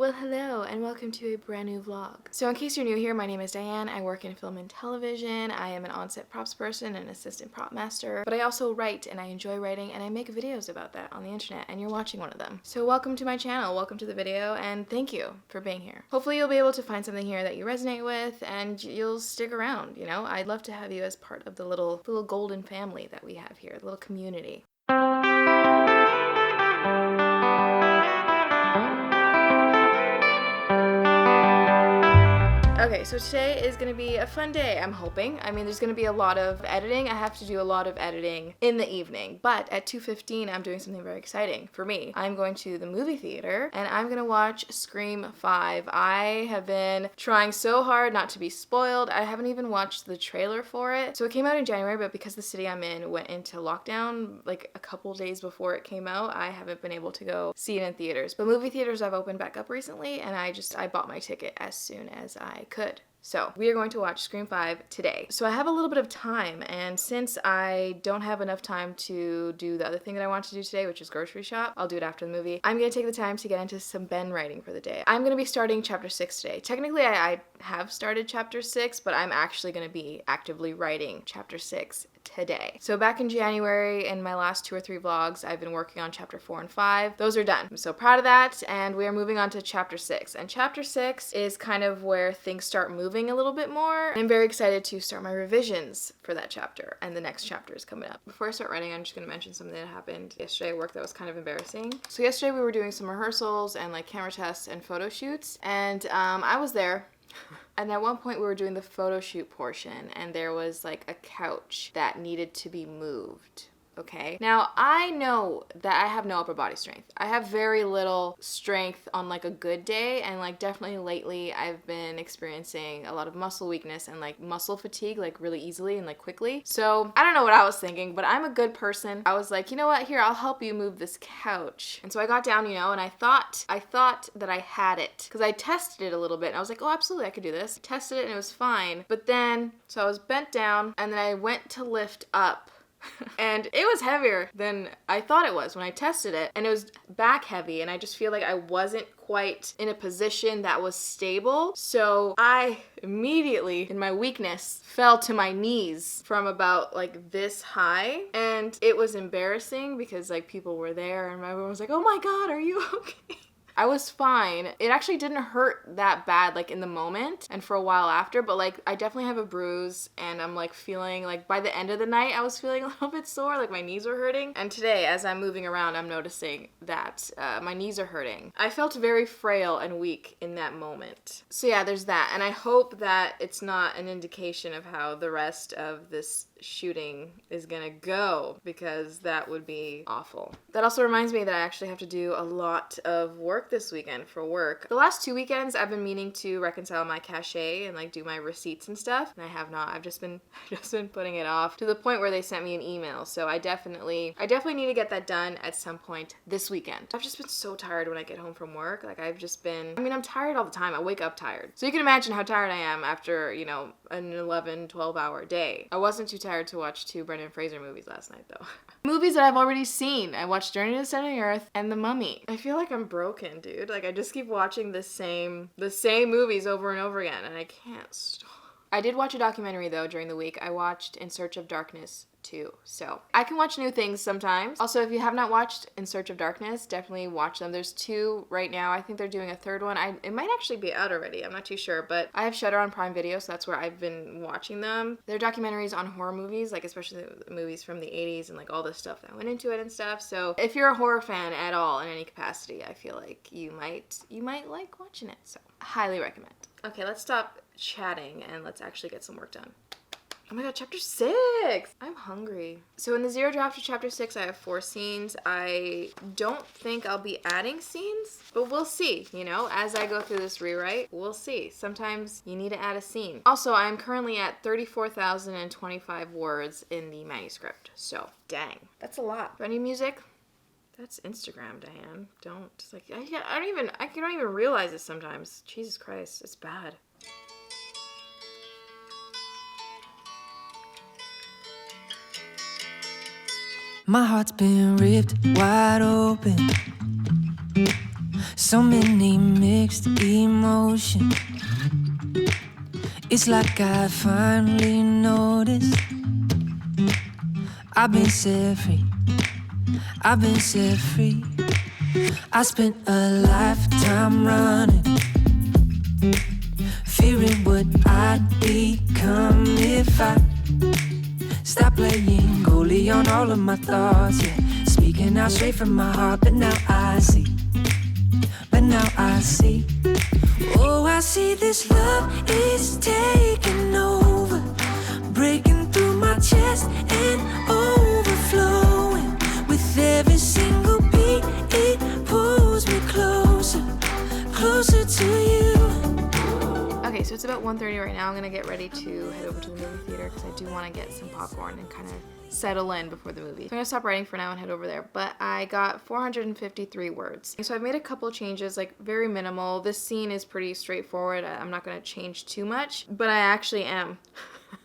Well, hello and welcome to a brand new vlog. So in case you're new here, my name is Diane. I work in film and television. I am an on-set props person and assistant prop master, but I also write and I enjoy writing and I make videos about that on the internet and you're watching one of them. So welcome to my channel, welcome to the video, and thank you for being here. Hopefully you'll be able to find something here that you resonate with and you'll stick around, you know? I'd love to have you as part of the little golden family that we have here, the little community. Okay, so today is gonna be a fun day, I'm hoping. I mean, there's gonna be a lot of editing. I have to do a lot of editing in the evening, but at 2:15, I'm doing something very exciting for me. I'm going to the movie theater and I'm gonna watch Scream 5. I have been trying so hard not to be spoiled. I haven't even watched the trailer for it. So it came out in January, but because the city I'm in went into lockdown like a couple days before it came out, I haven't been able to go see it in theaters. But movie theaters have opened back up recently and I bought my ticket as soon as I could. So we are going to watch Scream 5 today. So I have a little bit of time, and since I don't have enough time to do the other thing that I want to do today, which is grocery shop, I'll do it after the movie. I'm gonna take the time to get into some Ben writing for the day. I'm gonna be starting chapter 6 today. Technically I have started chapter 6, but I'm actually gonna be actively writing chapter 6 today. So back in January, in my last 2 or 3 vlogs, I've been working on chapter 4 and 5. Those are done. I'm so proud of that, and we are moving on to chapter 6. And chapter 6 is kind of where things start moving a little bit more. I'm very excited to start my revisions for that chapter, and the next chapter is coming up. Before I start writing, I'm just gonna mention something that happened yesterday at work that was kind of embarrassing. So yesterday we were doing some rehearsals and like camera tests and photo shoots, and I was there. And at one point we were doing the photo shoot portion and there was like a couch that needed to be moved. Okay. Now I know that I have no upper body strength. I have very little strength on like a good day, and like definitely lately I've been experiencing a lot of muscle weakness and like muscle fatigue like really easily and like quickly. So I don't know what I was thinking, but I'm a good person. I was like, you know what, here, I'll help you move this couch. And so I got down, you know, and I thought that I had it because I tested it a little bit and I was like, oh, absolutely, I could do this. I tested it and it was fine. But then, so I was bent down and then I went to lift up. And it was heavier than I thought it was when I tested it, and it was back heavy, and I just feel like I wasn't quite in a position that was stable. So I immediately, in my weakness, fell to my knees from about like this high, and it was embarrassing because like people were there and everyone was like, oh my god, are you okay? I was fine. It actually didn't hurt that bad like in the moment and for a while after, but like I definitely have a bruise and I'm like feeling like by the end of the night I was feeling a little bit sore, like my knees were hurting. And today as I'm moving around I'm noticing that my knees are hurting. I felt very frail and weak in that moment. So yeah, there's that, and I hope that it's not an indication of how the rest of this shooting is gonna go, because that would be awful. That also reminds me that I actually have to do a lot of work this weekend for work. The last 2 weekends I've been meaning to reconcile my cachet and like do my receipts and stuff, and I have not. I've just been putting it off to the point where they sent me an email. So I definitely need to get that done at some point this weekend. I've just been so tired when I get home from work. Like I'm tired all the time. I wake up tired. So you can imagine how tired I am after, you know, an 11-12 hour day. I wasn't too tired to watch 2 Brendan Fraser movies last night though. Movies that I've already seen. I watched Journey to the Center of the Earth and The Mummy. I feel like I'm broken, dude. Like I just keep watching the same movies over and over again and I can't stop. I did watch a documentary though during the week. I watched In Search of Darkness too. So I can watch new things sometimes. Also, if you have not watched In Search of Darkness, definitely watch them. There's 2 right now. I think they're doing a 3rd one. It might actually be out already. I'm not too sure, but I have Shudder on Prime Video, so that's where I've been watching them. They're documentaries on horror movies, like especially the movies from the 80s and like all the stuff that went into it and stuff. So if you're a horror fan at all in any capacity, I feel like you might like watching it. So highly recommend. Okay, let's stop chatting and let's actually get some work done. Oh my god, chapter 6! I'm hungry. So in the zero draft of chapter 6, I have 4 scenes. I don't think I'll be adding scenes, but we'll see, you know? As I go through this rewrite, we'll see. Sometimes you need to add a scene. Also, I'm currently at 34,025 words in the manuscript, so dang. That's a lot. Do I need music? That's Instagram, Diane. Don't. It's like, I don't even realize it sometimes. Jesus Christ, it's bad. My heart's been ripped wide open. So many mixed emotions. It's like I finally noticed I've been set free. I've been set free. I spent a lifetime running, fearing what I'd become if I stopped playing goalie on all of my thoughts, yeah. Speaking out straight from my heart, but now I see. Oh, I see this love is taking over, breaking through my chest and overflowing. With every single beat, it pulls me closer, closer to you. Okay, so it's about 1:30 right now. I'm gonna get ready to head over to the movie theater because I do want to get some popcorn and kind of settle in before the movie. So I'm gonna stop writing for now and head over there. But I got 453 words. So I've made a couple changes, like very minimal. This scene is pretty straightforward. I'm not gonna change too much, but I actually am.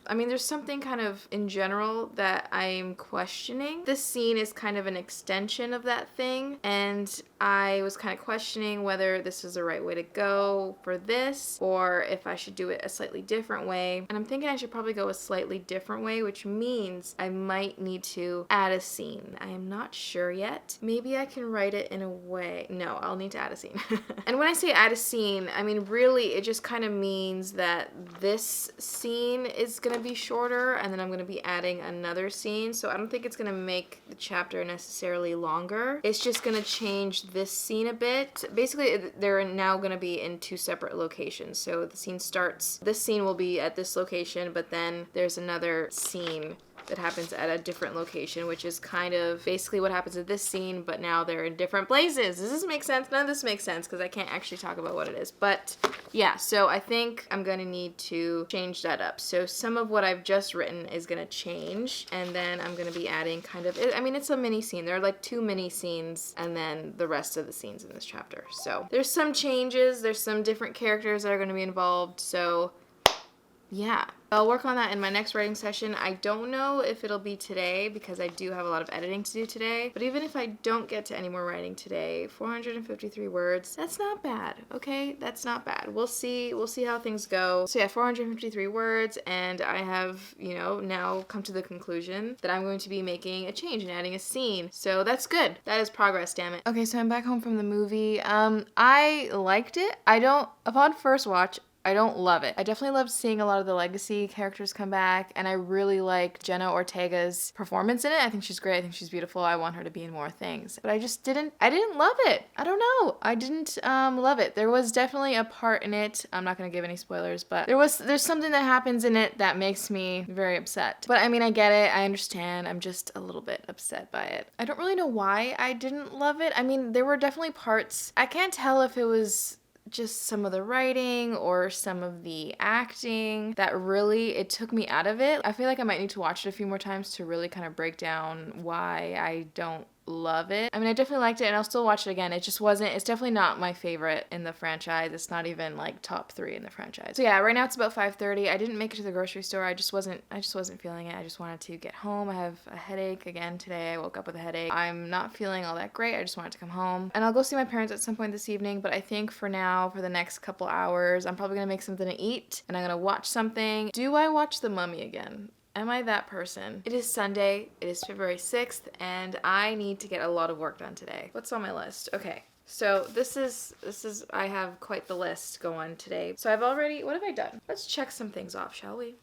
I mean, there's something kind of in general that I'm questioning. This scene is kind of an extension of that thing, and I was kind of questioning whether this is the right way to go for this, or if I should do it a slightly different way. And I'm thinking I should probably go a slightly different way, which means I might need to add a scene. I am not sure yet. Maybe I can write it in a way. No, I'll need to add a scene. And when I say add a scene, I mean, really, it just kind of means that this scene is gonna be shorter, and then I'm gonna be adding another scene. So I don't think it's gonna make the chapter necessarily longer. It's just gonna change this scene a bit. Basically, they're now gonna be in two separate locations. So the scene starts, this scene will be at this location, but then there's another scene that happens at a different location, which is kind of basically what happens at this scene, but now they're in different places. Does this make sense? None of this makes sense because I can't actually talk about what it is. But yeah, so I think I'm gonna need to change that up. So some of what I've just written is gonna change, and then I'm gonna be adding kind of, I mean, it's a mini scene. There are like 2 mini scenes, and then the rest of the scenes in this chapter. So there's some changes, there's some different characters that are gonna be involved, so yeah. I'll work on that in my next writing session. I don't know if it'll be today because I do have a lot of editing to do today. But even if I don't get to any more writing today, 453 words, that's not bad, okay? That's not bad. We'll see how things go. So yeah, 453 words, and I have, now come to the conclusion that I'm going to be making a change and adding a scene. So that's good. That is progress, damn it. Okay, so I'm back home from the movie. I liked it. Upon first watch, I don't love it. I definitely loved seeing a lot of the legacy characters come back, and I really like Jenna Ortega's performance in it. I think she's great. I think she's beautiful. I want her to be in more things. But I didn't love it. I don't know. I didn't love it. There was definitely a part in it. I'm not going to give any spoilers, but there's something that happens in it that makes me very upset. But I mean, I get it. I understand. I'm just a little bit upset by it. I don't really know why I didn't love it. I mean, there were definitely parts. I can't tell if it was just some of the writing or some of the acting that really, it took me out of it. I feel like I might need to watch it a few more times to really kind of break down why I don't love it. I mean, I definitely liked it, and I'll still watch it again. It's definitely not my favorite in the franchise. It's not even like top 3 in the franchise. So yeah, right now it's about 5:30. I didn't make it to the grocery store. I just wasn't feeling it. I just wanted to get home. I have a headache again today. I woke up with a headache. I'm not feeling all that great. I just wanted to come home. And I'll go see my parents at some point this evening, but I think for now, for the next couple hours, I'm probably gonna make something to eat, and I'm gonna watch something. Do I watch The Mummy again? Am I that person? It is Sunday, it is February 6th, and I need to get a lot of work done today. What's on my list? Okay, so this is, I have quite the list going today. So what have I done? Let's check some things off, shall we?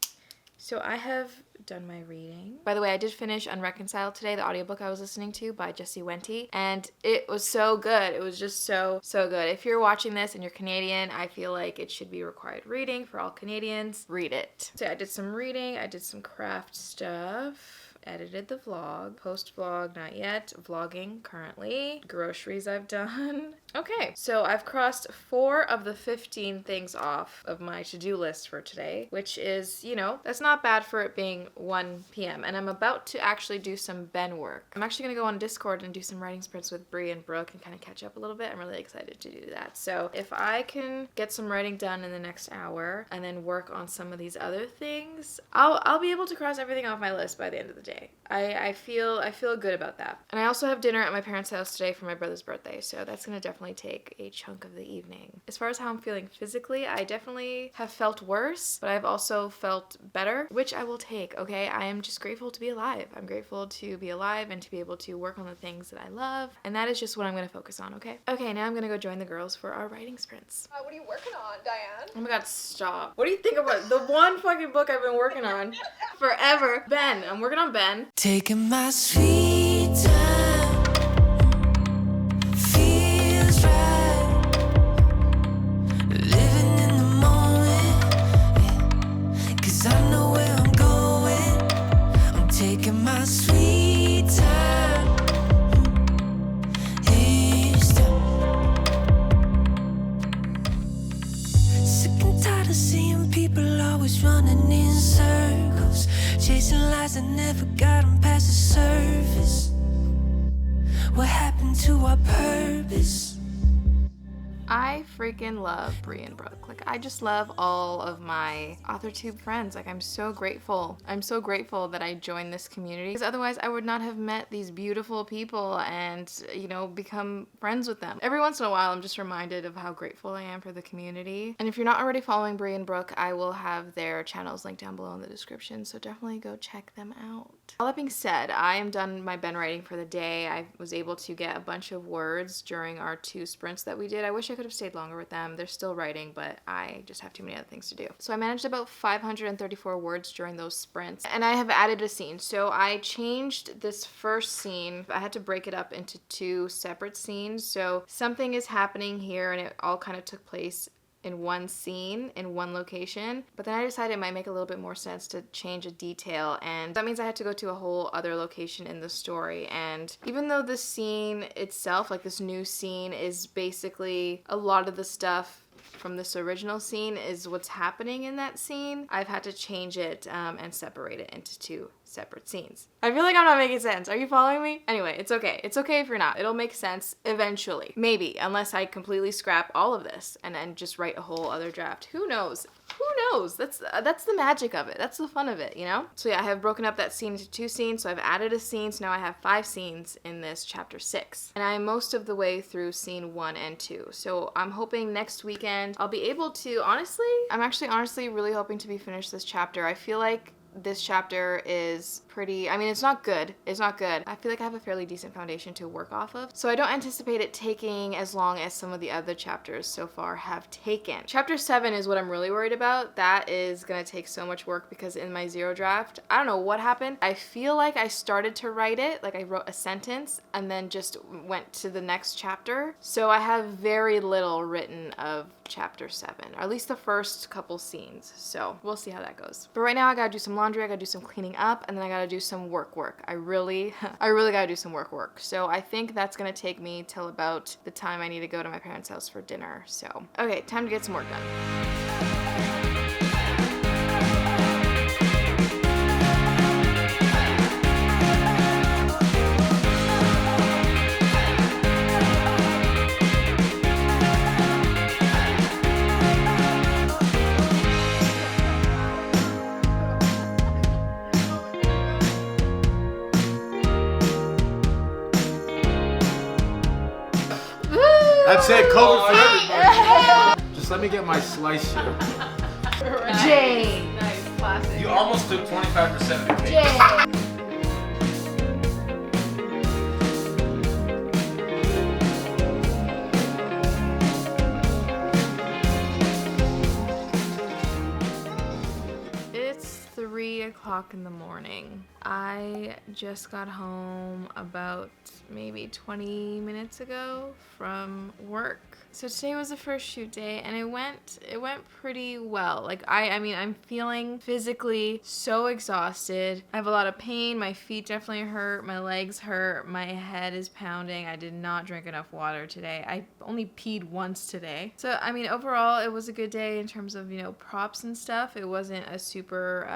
So I have done my reading. By the way, I did finish Unreconciled today, the audiobook I was listening to by Wente, and it was so good. It was just so good. If you're watching this and you're Canadian, I feel like it should be required reading for all Canadians. Read it. So I did some reading, I did some craft stuff, edited the vlog, post-vlog, not yet, vlogging currently, groceries I've done. Okay, so I've crossed 4 of the 15 things off of my to-do list for today, which is, that's not bad for it being 1 p.m. And I'm about to actually do some Ben work. I'm actually gonna go on Discord and do some writing sprints with Bree and Brooke and kind of catch up a little bit. I'm really excited to do that. So if I can get some writing done in the next hour and then work on some of these other things, I'll be able to cross everything off my list by the end of the day. I feel good about that. And I also have dinner at my parents' house today for my brother's birthday, so that's gonna definitely definitely take a chunk of the evening. As far as how I'm feeling physically, I definitely have felt worse, but I've also felt better, which I will take, okay? I am just grateful to be alive. I'm grateful to be alive and to be able to work on the things that I love, and that is just what I'm gonna focus on, okay? Okay, now I'm gonna go join the girls for our writing sprints. What are you working on, Diane? Oh my god, stop. What do you think about the one fucking book I've been working on forever? Ben. I'm working on Ben. Taking my sweet time, feels right, living in the moment, yeah. 'Cause I know where I'm going, I'm taking my sweet time, each time. Sick and tired of seeing people always running in circles, chasing lies that never got them past the surface. What happened to our purpose? I freaking love Bree and Brooke. Like, I just love all of my AuthorTube friends. Like, I'm so grateful. I'm so grateful that I joined this community, because otherwise I would not have met these beautiful people and, you know, become friends with them. Every once in a while, I'm just reminded of how grateful I am for the community. And if you're not already following Bree and Brooke, I will have their channels linked down below in the description, so definitely go check them out. All that being said, I am done my Ben writing for the day. I was able to get a bunch of words during our 2 sprints that we did. I wish I could have stayed longer with them. They're still writing, but I just have too many other things to do. So I managed about 534 words during those sprints, and I have added a scene. So I changed this first scene. I had to break it up into 2 separate scenes. So something is happening here, and it all kind of took place in one scene, in one location, but then I decided it might make a little bit more sense to change a detail, and that means I had to go to a whole other location in the story. And even though the scene itself, like this new scene, is basically a lot of the stuff from this original scene is what's happening in that scene, I've had to change it and separate it into 2 separate scenes. I feel like I'm not making sense. Are you following me? Anyway, it's okay. It's okay if you're not. It'll make sense eventually. Maybe, unless I completely scrap all of this and then just write a whole other draft. Who knows? Who knows? That's the magic of it. That's the fun of it, you know? So yeah, I have broken up that scene into 2 scenes, so I've added a scene, so now I have 5 scenes in this chapter 6. And I'm most of the way through scene 1 and 2. So I'm hoping next weekend I'll be able to, I'm actually honestly really hoping to be finished this chapter. I feel like this chapter is pretty, I mean, it's not good. It's not good. I feel like I have a fairly decent foundation to work off of. So I don't anticipate it taking as long as some of the other chapters so far have taken. Chapter 7 is what I'm really worried about. That is gonna take so much work because in my 0 draft, I don't know what happened. I feel like I started to write it, like I wrote a sentence and then just went to the next chapter. So I have very little written of chapter 7, or at least the first couple scenes. So we'll see how that goes. But right now I gotta do some laundry, I gotta do some cleaning up, and then I gotta do some work. I really gotta do some work. So I think that's gonna take me till about the time I need to go to my parents' house for dinner. So, okay, time to get some work done. That's it, cover for everybody. Just let me get my slice here. Jane! Nice, classic. You almost took 25% of the cake. Jane! It's 3 o'clock in the morning. I just got home about maybe 20 minutes ago from work. So today was the first shoot day, and it went pretty well. Like I mean, I'm feeling physically so exhausted. I have a lot of pain. My feet definitely hurt. My legs hurt. My head is pounding. I did not drink enough water today. I only peed once today. So I mean, overall, it was a good day in terms of, you know, props and stuff. It wasn't a super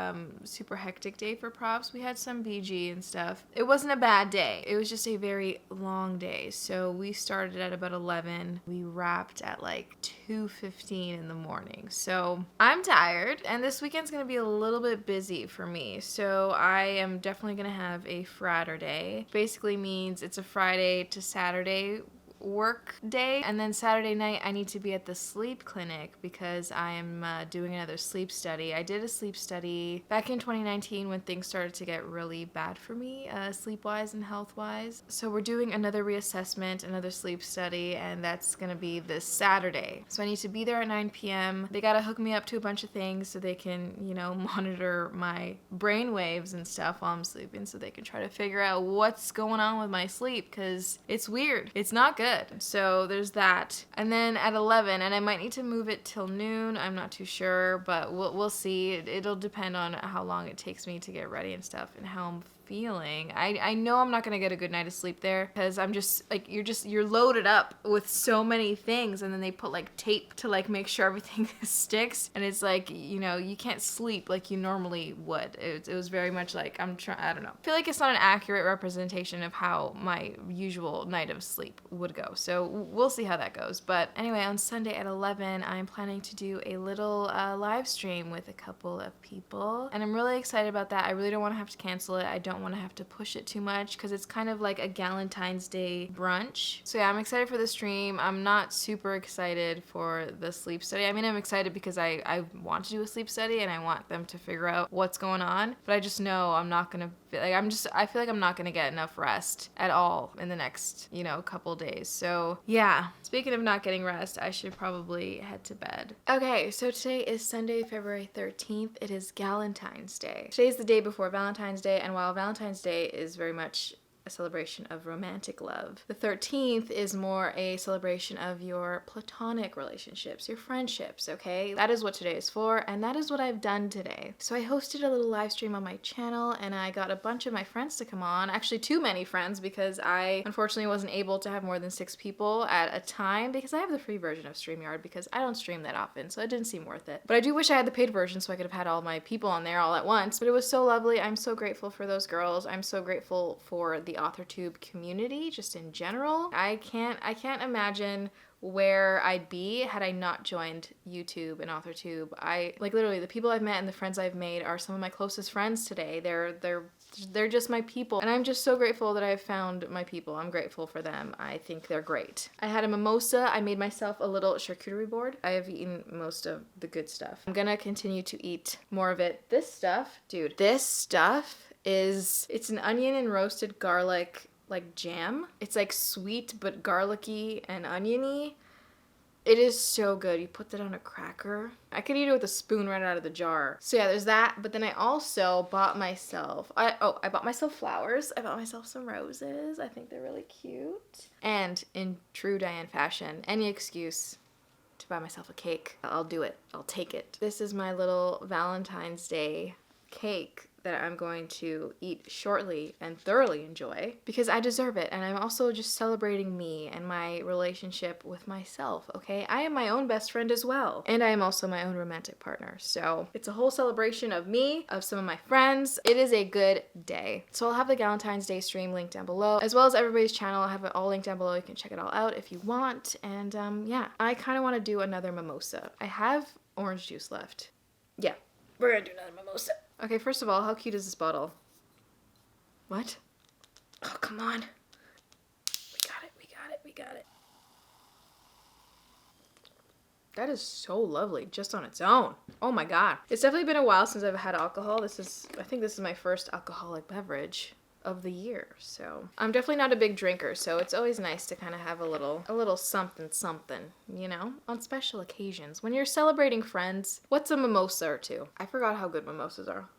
hectic day for props. We had some BG and stuff. It wasn't a bad day. It was just a very long day. So we started at about 11. We wrapped at like 2:15 in the morning. So I'm tired, and this weekend's gonna be a little bit busy for me. So I am definitely gonna have a Fratter day. Basically means it's a Friday to Saturday work day. And then Saturday night, I need to be at the sleep clinic because I am doing another sleep study. I did a sleep study back in 2019 when things started to get really bad for me, sleep-wise and health-wise. So we're doing another reassessment, another sleep study, and that's gonna be this Saturday. So I need to be there at 9 p.m. They gotta hook me up to a bunch of things so they can, you know, monitor my brain waves and stuff while I'm sleeping so they can try to figure out what's going on with my sleep because it's weird. It's not good. So there's that. And then at 11, and I might need to move it till noon. I'm not too sure, but we'll see. It'll depend on how long it takes me to get ready and stuff and how I'm feeling. I know I'm not gonna get a good night of sleep there because I'm just like you're loaded up with so many things and then they put like tape to like make sure everything sticks and it's like, you know, you can't sleep like you normally would. It was very much like I don't know. I feel like it's not an accurate representation of how my usual night of sleep would go. So we'll see how that goes. But anyway, on Sunday at 11, I'm planning to do a little live stream with a couple of people and I'm really excited about that. I really don't want to have to cancel it. I don't want to have to push it too much because it's kind of like a Galentine's Day brunch. So yeah, I'm excited for the stream. I'm not super excited for the sleep study. I mean, I'm excited because I want to do a sleep study and I want them to figure out what's going on, but I just know I'm not gonna I feel like I'm not gonna get enough rest at all in the next, you know, couple days. So yeah, speaking of not getting rest, I should probably head to bed. Okay, so today is Sunday, February 13th. It is Galentine's Day. Today's the day before Valentine's Day, and while Valentine's Day is very much a celebration of romantic love, the 13th is more a celebration of your platonic relationships, your friendships, okay? That is what today is for, and that is what I've done today. So I hosted a little live stream on my channel, and I got a bunch of my friends to come on, actually too many friends because I unfortunately wasn't able to have more than 6 people at a time because I have the free version of StreamYard because I don't stream that often, so it didn't seem worth it. But I do wish I had the paid version so I could have had all my people on there all at once, but it was so lovely. I'm so grateful for those girls. I'm so grateful for the AuthorTube community just in general. I can't imagine where I'd be had I not joined YouTube and AuthorTube. I like literally the people I've met and the friends I've made are some of my closest friends today. They're just my people, and I'm just so grateful that I've found my people. I'm grateful for them. I think they're great. I had a mimosa. I made myself a little charcuterie board. I have eaten most of the good stuff. I'm gonna continue to eat more of it. This stuff, dude, this stuff it's an onion and roasted garlic like jam. It's like sweet but garlicky and oniony. It is so good. You put that on a cracker. I could eat it with a spoon right out of the jar. So yeah, there's that. But then I also bought myself, I bought myself flowers. I bought myself some roses. I think they're really cute. And in true Diane fashion, any excuse to buy myself a cake, I'll do it. I'll take it. This is my little Valentine's Day cake that I'm going to eat shortly and thoroughly enjoy because I deserve it, and I'm also just celebrating me and my relationship with myself, okay? I am my own best friend as well, and I am also my own romantic partner, so it's a whole celebration of me, of some of my friends. It is a good day. So I'll have the Galentine's Day stream linked down below, as well as everybody's channel. I'll have it all linked down below. You can check it all out if you want, and yeah, I kind of want to do another mimosa. I have orange juice left. Yeah, we're gonna do another mimosa. Okay, first of all, how cute is this bottle? What? Oh, come on. We got it. That is so lovely, just on its own. Oh my god. It's definitely been a while since I've had alcohol. I think this is my first alcoholic beverage of the year, so I'm definitely not a big drinker, so it's always nice to kind of have a little something, you know, on special occasions. When you're celebrating friends, what's a mimosa or two? I forgot how good mimosas are.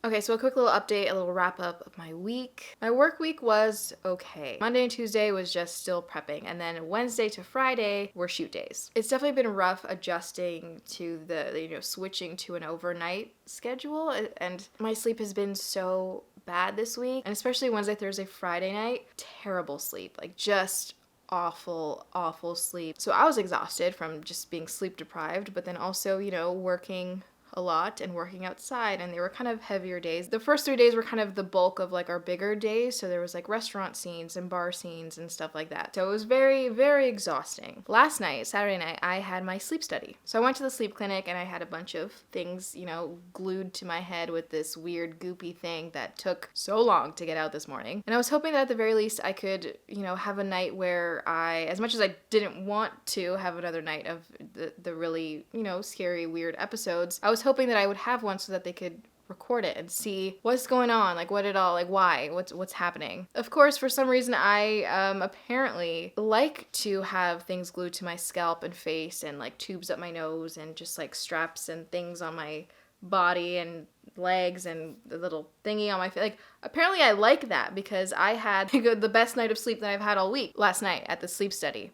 Okay, so a quick little update, a little wrap up of my week. My work week was okay. Monday and Tuesday was just still prepping, and then Wednesday to Friday were shoot days. It's definitely been rough adjusting to the switching to an overnight schedule, and my sleep has been so bad this week, and especially Wednesday, Thursday, Friday night, terrible sleep, like just awful sleep. So I was exhausted from just being sleep deprived, but then also, working a lot and working outside, and they were kind of heavier days. The first 3 days were kind of the bulk of like our bigger days, so there was like restaurant scenes and bar scenes and stuff like that. So it was very, very exhausting. Last night, Saturday night, I had my sleep study. So I went to the sleep clinic and I had a bunch of things, you know, glued to my head with this weird goopy thing that took so long to get out this morning. And I was hoping that at the very least I could, you know, have a night where I, as much as I didn't want to have another night of the really, you know, scary, weird episodes, I was hoping that I would have one so that they could record it and see what's going on, like what it all, like why, what's happening. Of course, for some reason, I apparently like to have things glued to my scalp and face and like tubes up my nose and just like straps and things on my body and legs and the little thingy on my face. Like, apparently I like that because I had the best night of sleep that I've had all week last night at the sleep study.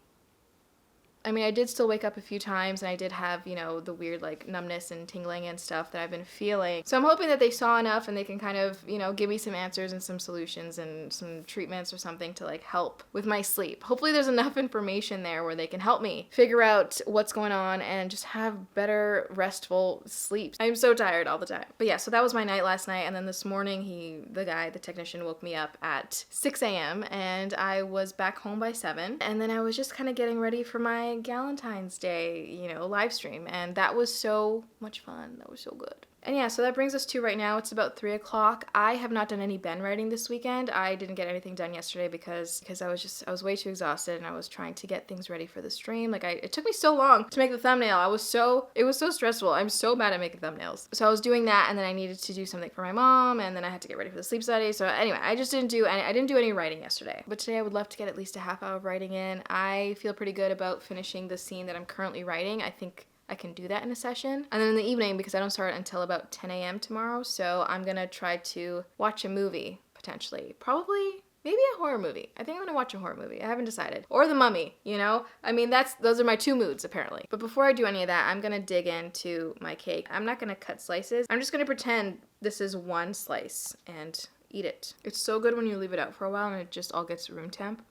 I mean, I did still wake up a few times and I did have, you know, the weird like numbness and tingling and stuff that I've been feeling. So I'm hoping that they saw enough and they can kind of, you know, give me some answers and some solutions and some treatments or something to like help with my sleep. Hopefully there's enough information there where they can help me figure out what's going on and just have better restful sleep. I'm so tired all the time. But yeah, so that was my night last night, and then this morning the technician woke me up at 6 a.m. and I was back home by 7, and then I was just kind of getting ready for my Galentine's Day, you know, live stream, and that was so much fun. That was so good. And yeah, so that brings us to right now. It's about 3 o'clock. I have not done any Ben writing this weekend. I didn't get anything done yesterday because I was way too exhausted and I was trying to get things ready for the stream. Like it took me so long to make the thumbnail. It was so stressful. I'm so bad at making thumbnails. So I was doing that, and then I needed to do something for my mom, and then I had to get ready for the sleep study. So anyway, I didn't do any writing yesterday. But today I would love to get at least a half hour of writing in. I feel pretty good about finishing the scene that I'm currently writing. I think I can do that in a session. And then in the evening, because I don't start until about 10 a.m. tomorrow, so I'm gonna try to watch a movie, potentially. Probably, maybe a horror movie. I think I'm gonna watch a horror movie. I haven't decided. Or The Mummy, you know? I mean, those are my 2 moods, apparently. But before I do any of that, I'm gonna dig into my cake. I'm not gonna cut slices. I'm just gonna pretend this is one slice and eat it. It's so good when you leave it out for a while and it just all gets room temp.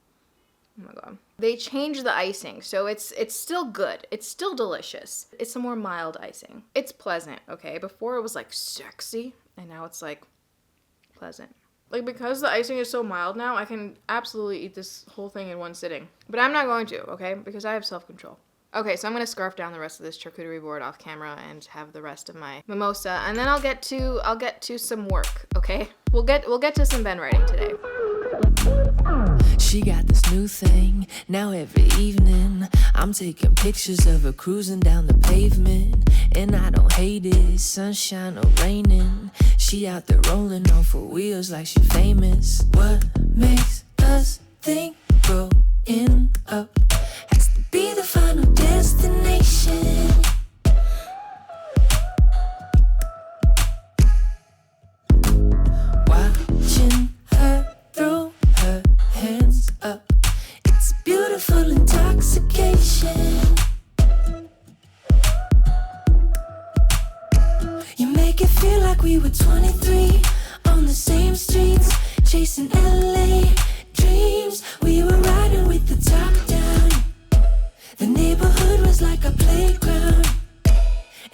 Oh my god. They changed the icing, so it's still good. It's still delicious. It's a more mild icing. It's pleasant, okay? Before it was like sexy, and now it's like pleasant. Like, because the icing is so mild now, I can absolutely eat this whole thing in one sitting. But I'm not going to, okay? Because I have self-control. Okay, so I'm gonna scarf down the rest of this charcuterie board off camera and have the rest of my mimosa, and then I'll get to some work, okay? We'll get to some Ben writing today. She got this new thing. Now every evening I'm taking pictures of her cruising down the pavement. And I don't hate it, sunshine or raining. She out there rolling on 4 wheels like she famous. What makes us think growing up has to be the final destination? Watching her throw her hands up, it's beautiful intoxication. You make it feel like we were 23 on the same streets, chasing LA dreams. We were riding with the top down. The neighborhood was like a playground.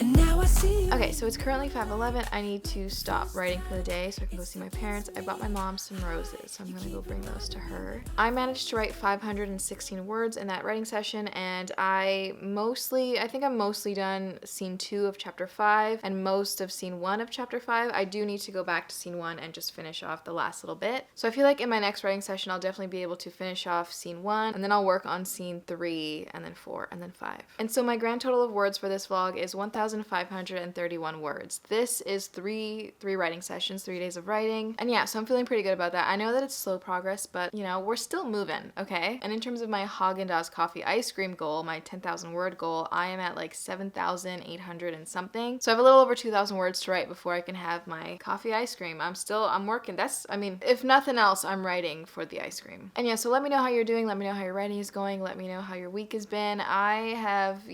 And now I see. Okay, so it's currently 5:11. I need to stop writing for the day so I can go see my parents. I bought my mom some roses, so I'm gonna go bring those to her. I managed to write 516 words in that writing session, and I think I'm mostly done scene 2 of chapter 5 and most of scene 1 of chapter 5. I do need to go back to scene 1 and just finish off the last little bit. So I feel like in my next writing session, I'll definitely be able to finish off scene 1, and then I'll work on scene 3 and then 4 and then 5. And so my grand total of words for this vlog is 1,531 words. This is three writing sessions, 3 days of writing. And yeah, so I'm feeling pretty good about that. I know that it's slow progress, but you know, we're still moving, okay? And in terms of my Haagen-Dazs coffee ice cream goal, my 10,000 word goal, I am at like 7,800 and something. So I have a little over 2,000 words to write before I can have my coffee ice cream. I'm working. If nothing else, I'm writing for the ice cream. And yeah, so let me know how you're doing. Let me know how your writing is going. Let me know how your week has been. I've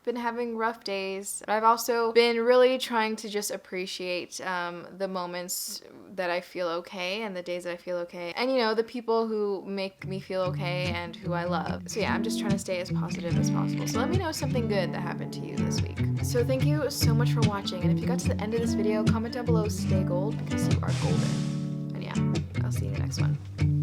been having rough days, but I've also been really trying to just appreciate the moments that I feel okay and the days that I feel okay. And you know, the people who make me feel okay and who I love. So yeah, I'm just trying to stay as positive as possible. So let me know something good that happened to you this week. So thank you so much for watching. And if you got to the end of this video, comment down below, stay gold, because you are golden. And yeah, I'll see you in the next one.